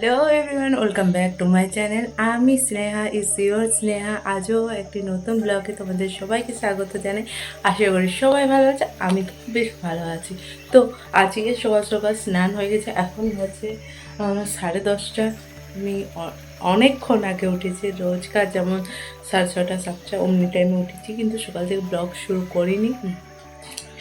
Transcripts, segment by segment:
Hello everyone, welcome back to my channel. আমি Sneha, is your Sneha. আজও একটি নতুন ব্লগে তোমাদের সবাইকে স্বাগত জানাই। আশা করি সবাই ভালো আছে, আমি তো বেশ ভালো আছি। তো আজকে সকাল সকাল স্নান হয়ে গেছে, এখন হচ্ছে 10:30। আমি অনেকক্ষণ আগে উঠেছি, রোজকার যেমন 6:30 7টা অমনি টাইমে উঠেছি, কিন্তু সকাল থেকে ব্লগ শুরু করিনি।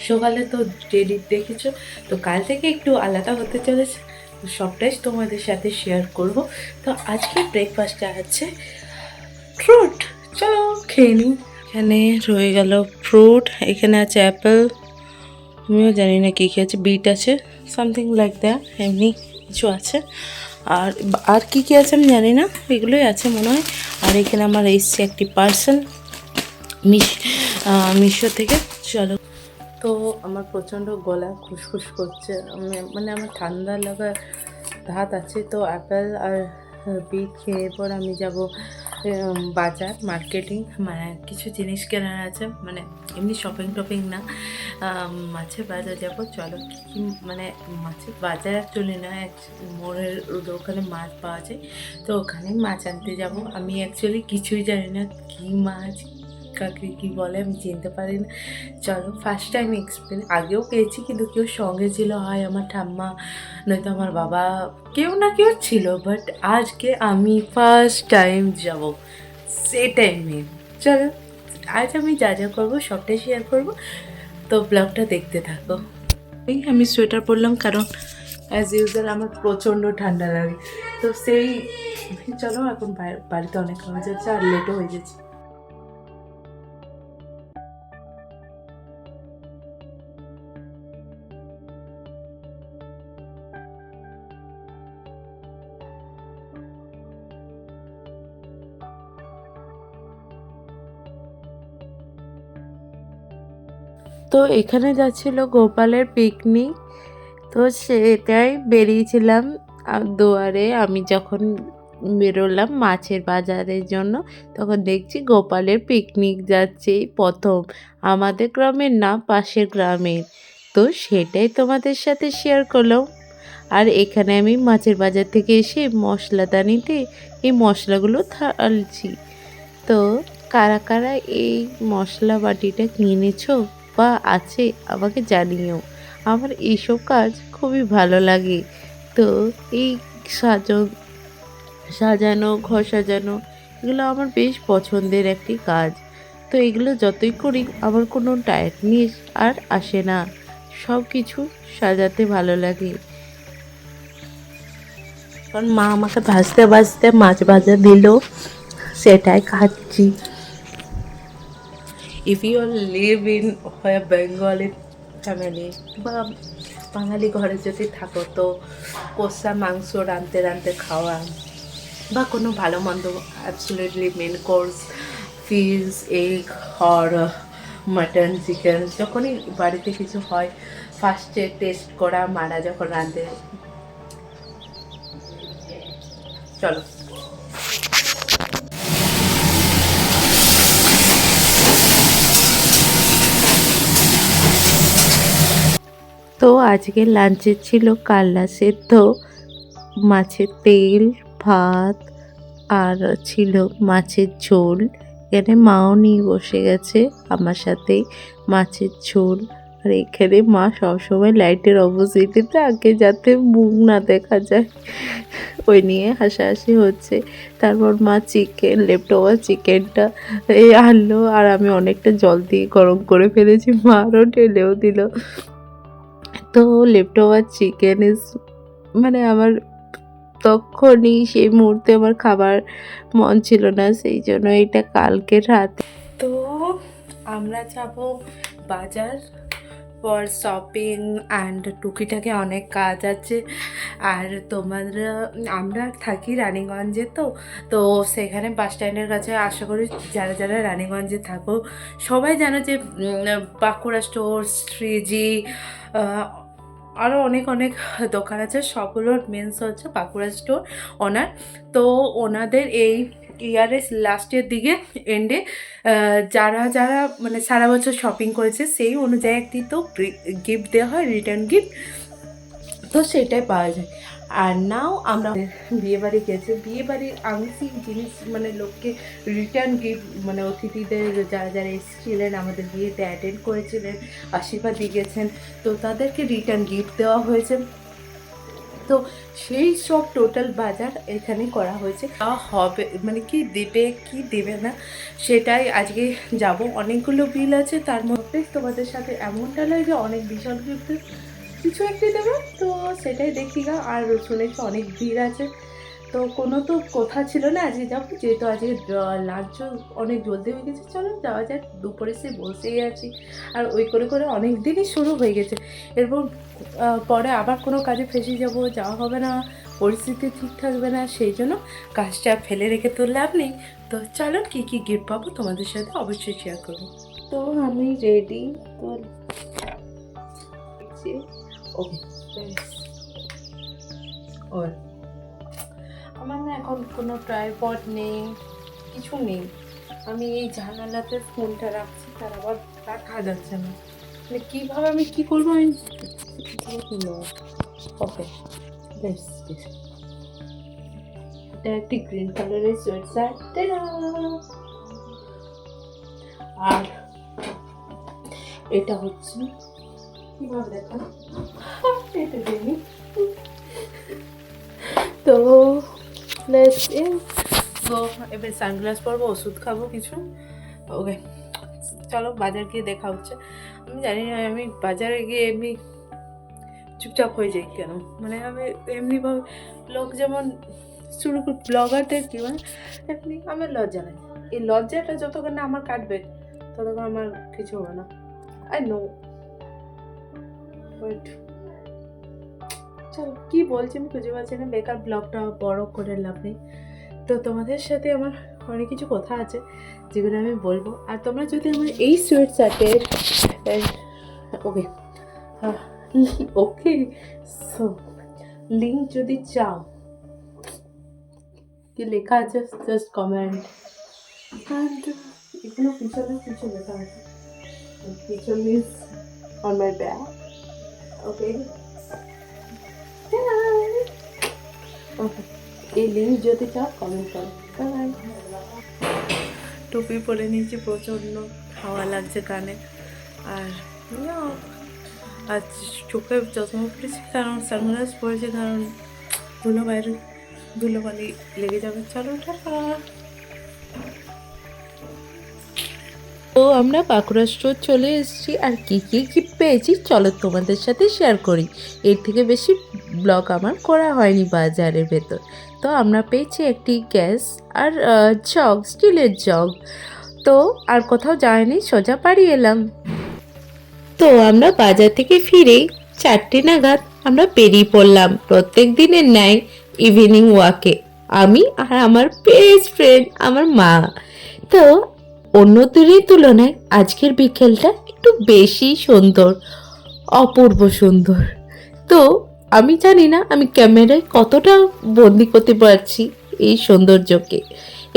সকালে তো ডেলি দেখেছো, তো কাল থেকে একটু আলাদা হতে চলেছে, তো সবটাই তোমাদের সাথে শেয়ার করব। তো আজকে ব্রেকফাস্টে আছে ফ্রুট, চলো খেয়ে নিই। এখানে রয়ে গেল ফ্রুট, এখানে আছে অ্যাপেল, আমিও জানি না কী কী আছে, বিট আছে, সামথিং লাইক দ্যাট, এমনি কিছু আছে। আর আর কী কী আছে আমি জানি না, এগুলোই আছে মনে হয়। আর এখানে আমার এসছে একটি পার্সেল মিশো থেকে। চলো। তো আমার প্রচণ্ড গলা খুসখুস করছে, মানে আমার ঠান্ডা লাগা ধাত আছে। তো অ্যাপেল আর বিট খেয়ে পর আমি যাব বাজার, মার্কেটিং, মানে কিছু জিনিস কেনার আছে, মানে এমনি শপিং টপিং না, মাছের বাজার যাব। চলো কী মানে মাছের বাজার অ্যাকচুয়ালি না, মোড়ের ওখানে মাছ পাওয়া যায়, তো ওখানে মাছ আনতে যাব। আমি অ্যাকচুয়ালি কিছুই জানি না কী মাছ কাকে কী বলে, আমি চিনতে পারি না। চলো ফার্স্ট টাইম এক্সপিরিয়েন্স, আগেও পেয়েছি কিন্তু কেউ সঙ্গে ছিল, হয় আমার ঠাম্মা নয়তো আমার বাবা, কেউ না কেউ ছিল, বাট আজকে আমি ফার্স্ট টাইম যাব, সেটাই মেন। চলো আজ আমি যা যা করবো সবটাই শেয়ার করবো, তো ব্লগটা দেখতে থাকো। আমি সোয়েটার পরলাম কারণ অ্যাজ ইউজুয়াল আমার প্রচণ্ড ঠান্ডা লাগে, তো সেই চলো এখন বাড়িতে অনেক কাজ আছে আর লেটও হয়ে যাচ্ছে। তো এখানে যাচ্ছিল গোপালের পিকনিক, তো সেটাই বেরিয়েছিলাম। দুয়ারে আমি যখন বেরোলাম মাছের বাজারের জন্য, তখন দেখছি গোপালের পিকনিক যাচ্ছে, প্রথম আমাদের গ্রামের না, পাশের গ্রামের। তো সেটাই তোমাদের সাথে শেয়ার করলাম। আর এখানে আমি মাছের বাজার থেকে এসে মশলাদানিতে এই মশলাগুলো ঢালছি। তো কারা কারা এই মশলা বাটিটা কিনেছো বা আছে আমাকে জানিও, আমার এইসব কাজ খুবই ভালো লাগে। তো এই সাজানো ঘর সাজানো এগুলো আমার বেশ পছন্দের একটি কাজ। তো এগুলো যতই করি আমার কোনো টায়ার্ডনেস আর আসে না, সব কিছু সাজাতে ভালো লাগে। কারণ মা আমাকে ভাজতে ভাজতে মাছ ভাজা দিল, সেটাই খাচ্ছি। If you live in Bengali family বা বাঙালি ঘরে যদি থাকো, তো কষা মাংস রাঁধতে রাঁধতে খাওয়া বা কোনো ভালো মন্দ, absolutely main course, fish, egg or mutton, chicken, যখনই বাড়িতে কিছু হয় ফার্স্টে টেস্ট করা মারা যখন রাঁধে। চলো। তো আজকে লাঞ্চে ছিল কাল্লা সেদ্ধ, মাছের তেল, ভাত, আর ছিল মাছের ঝোল। এখানে মাও নিয়ে বসে গেছে আমার সাথে মাছের ঝোল। আর এখানে মা সবসময় লাইটের অপোজিটে থাকে যাতে মুখ না দেখা যায়, ওই নিয়ে হাসাহাসি হচ্ছে। তারপর মা চিকেন, লেফট ওভার চিকেনটা এই আনলো, আর আমি অনেকটা জল দিয়ে গরম করে ফেলেছি, মা আরও ঢেলেও দিল। তো লেফট ওভার চিকেন ইজ, মানে আমার তখনই সেই মুহূর্তে আমার খাবার মন ছিল না, সেই জন্য এটা কালকের রাতে। তো আমরা যাব বাজার ফর শপিং অ্যান্ড টুকিটাকি অনেক কাজ আছে। আর আমরা থাকি রানীগঞ্জে, তো তো সেখানে বাস স্ট্যান্ডের কাছে, আশা করি যারা যারা রানীগঞ্জে থাকো সবাই জানো যে বাঁকুড়া স্টোর, শ্রীজি, আরও অনেক অনেক দোকান আছে, সবগুলোর মেন্স হচ্ছে বাঁকুড়া স্টোর ওনার। তো ওনাদের এই ইয়ারের লাস্টের দিকে এন্ডে যারা যারা মানে সারা বছর শপিং করেছে সেই অনুযায়ী একটি তো গিফট দেওয়া হয়, রিটার্ন গিফট, তো সেটাই পাওয়া যায়। আর নাও আমরা বিয়েবাড়ি গেছে, বিয়েবাড়ির আংশিক জিনিস মানে লোককে রিটার্ন গিফট, মানে অতিথিদের যারা যারা এসেছিলেন আমাদের বিয়েতে অ্যাটেন্ড করেছিলেন, আশীর্বাদ দিয়ে গেছেন, তো তাদেরকে রিটার্ন গিফট দেওয়া হয়েছে। তো সেই সব টোটাল বাজার এখানে করা হয়েছে। হবে মানে কি দেবে কি দেবে না সেটাই আজকে যাব। অনেকগুলো বিল আছে, তার মধ্যে তোমাদের সাথে এমনটা নয় যে অনেক বিশাল গিফট কিছু একটি দেবে, তো সেটাই দেখি গা। আর শুনেছি অনেক ভিড় আছে, তো কোনো তো কথা ছিল না আজকে যাবো, যেহেতু আজকে লাঞ্চও অনেক জলদি হয়ে গেছে, চলো যাওয়া যাক। দুপুরে সে বসেই আছি, আর ওই করে করে অনেক দিনই শুরু হয়ে গেছে। এরপর পরে আবার কোনো কাজে ফেসে যাব, যাওয়া হবে না, পরিস্থিতি ঠিক থাকবে না, সেই জন্য কাজটা ফেলে রেখে তো লাভ নেই। তো চলো কী কী গিফট পাবো তোমাদের সাথে অবশ্যই শেয়ার করবো। তো আমি রেডি, তো ওকে আমার না এখন কোনো ট্রাইপড নেই, কিছু নেই। আমি এই জানালাতে ফোনটা রাখছি, তার আবার রাখা যাচ্ছে না, মানে কীভাবে আমি কী করবো আমি। ওকে এটা একটি গ্রিন কালারের সোয়েটার, আর এটা হচ্ছে কীভাবে দেখা এটা দেখিনি। তো তো এবার সানগ্লাস পরবো, ওষুধ খাবো কিছু। ওকে চলো বাজার গিয়ে দেখা হচ্ছে। আমি জানি না আমি বাজারে গিয়ে এমনি চুপচাপ হয়ে যাই কেন, মানে আমি এমনিভাবে লোক যেমন শুরু করি ব্লগারদের কি মানে এমনি আমার লজ্জা নেই। এই লজ্জাটা যতক্ষণ না আমার কাটবে ততক্ষণ আমার কিছু হবে না। আই নো বাট চলো কী বলছি আমি খুঁজে পাচ্ছি না, বেকার ব্লগটা বড় করে লাভ নেই। তো তোমাদের সাথে আমার অনেক কিছু কথা আছে যেগুলো আমি বলবো। আর তোমরা যদি আমার এই সুইট শার্টের ওকে ওকে সো লিঙ্ক যদি চাও, কি লেখা আছে জাস্ট কমেন্ট। অ্যান্ড এগুলো পিছনে কিছু লেখা আছে, পিছন ইজ অন মাই ব্যাগ। ওকে ওকে এই লিঙ্ক যদি চাও কমেন্ট করো। টুপি পরে নিয়েছি, প্রচণ্ড হাওয়া লাগছে কানে, আর আর চোখে চশমা পড়েছি কারণ সানগ্লাস পরেছি, কারণ ধুলোবালি লেগে যাবে। চলো টাটা। তো আমরা বাঁকুড়া স্টোর চলে এসেছি, আর কী কী গিফট পেয়েছি চলো তোমাদের সাথে শেয়ার করি। এর থেকে বেশি ব্লগ আমার করা হয়নি বাজারের ভেতর। তো আমরা পেয়েছি একটি গ্যাস আর জগ, স্টিলের জগ। তো আর কোথাও যায়নি, সোজা বাড়ি এলাম। তো আমরা বাজার থেকে ফিরেই 4টে নাগাদ আমরা বেরিয়ে পড়লাম প্রত্যেক দিনের ন্যায় ইভিনিং ওয়াকে, আমি আর আমার বেস্ট ফ্রেন্ড আমার মা। তো অন্য দিনের তুলনায় আজকের বিকেলটা একটু বেশি সুন্দর, অপূর্ব সুন্দর। তো আমি জানি না আমি ক্যামেরায় কতটা বন্দি করতে পারছি এই সৌন্দর্যকে।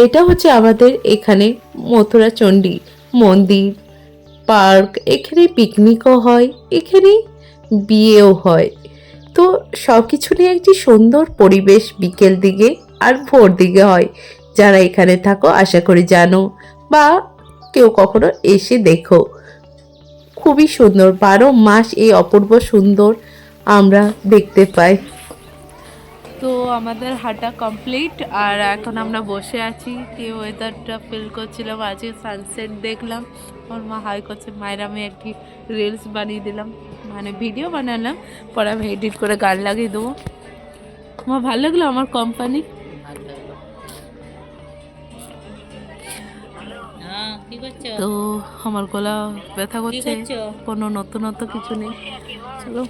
এটা হচ্ছে আমাদের এখানে মথুরা চণ্ডী মন্দির, পার্ক, এখানে পিকনিকও হয়, এখানে বিয়েও হয়। তো সব কিছু নিয়ে একটি সুন্দর পরিবেশ বিকেল দিকে আর ভোর দিকে হয়। যারা এখানে থাকো আশা করি জানো, বা কেউ কখনো এসে দেখো। খুবই সুন্দর, 12 মাস এই অপূর্ব সুন্দর আমরা দেখতে পাই। তো আমাদের হাঁটা কমপ্লিট, আর এখন আমরা বসে আছি, কি ওয়েদারটা ফিল করছিলাম। আজকে সানসেট দেখলাম, আমার মা হাই করছে, মায়ের আমি একটি রিলস বানিয়ে দিলাম, মানে ভিডিও বানালাম, পরে আমি এডিট করে গান লাগিয়ে দেবো। আমার ভালো লাগলো আমার কোম্পানি। তো আমার গলা ব্যথা করছে, কোনো নতুনত্ব কিছু নেই। চলো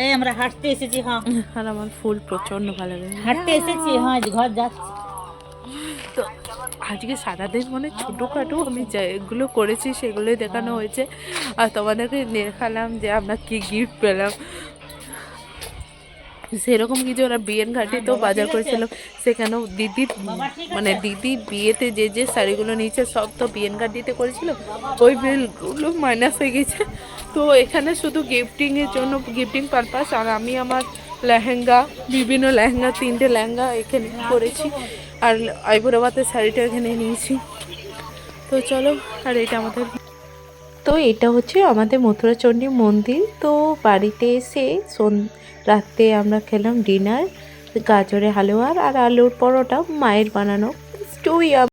এই আমরা হাঁটতে এসেছি। হ্যাঁ, আর আমার ফুল প্রচন্ড ভালো লাগে, হাঁটতে এসেছি। হ্যাঁ, ঘর যাচ্ছি। তো আজকে সারাদিন মানে ছোটোখাটো আমি যেগুলো করেছি সেগুলোই দেখানো হয়েছে, আর তোমাদেরকে দেখালাম যে আমরা কি গিফট পেলাম। সেরকম কিছু ওরা বিয়ের ঘাটিতেও বাজার করেছিলাম, সেখানেও দিদির মানে দিদি বিয়েতে যে যে শাড়িগুলো নিয়েছে সব তো বিয়ের ঘাটিতে করেছিল, ওই বিলগুলো মাইনাস হয়ে গেছে। তো এখানে শুধু গিফটিংয়ের জন্য, গিফটিং পারপাস, আর আমি আমার লেহেঙ্গা, বিভিন্ন লেহেঙ্গা, 3টে লেহেঙ্গা এখানে করেছি, আর আইবুড়োভাতের শাড়িটা এখানে নিয়েছি। তো চলো, আর এটা আমাদের, তো এটা হচ্ছে আমাদের মথুরাচণ্ডী মন্দির। তো বাড়িতে এসে রাত্রে আমরা খেলাম ডিনার, গাজরের হালুয়া আর আলুর পরোটা, মায়ের বানানো।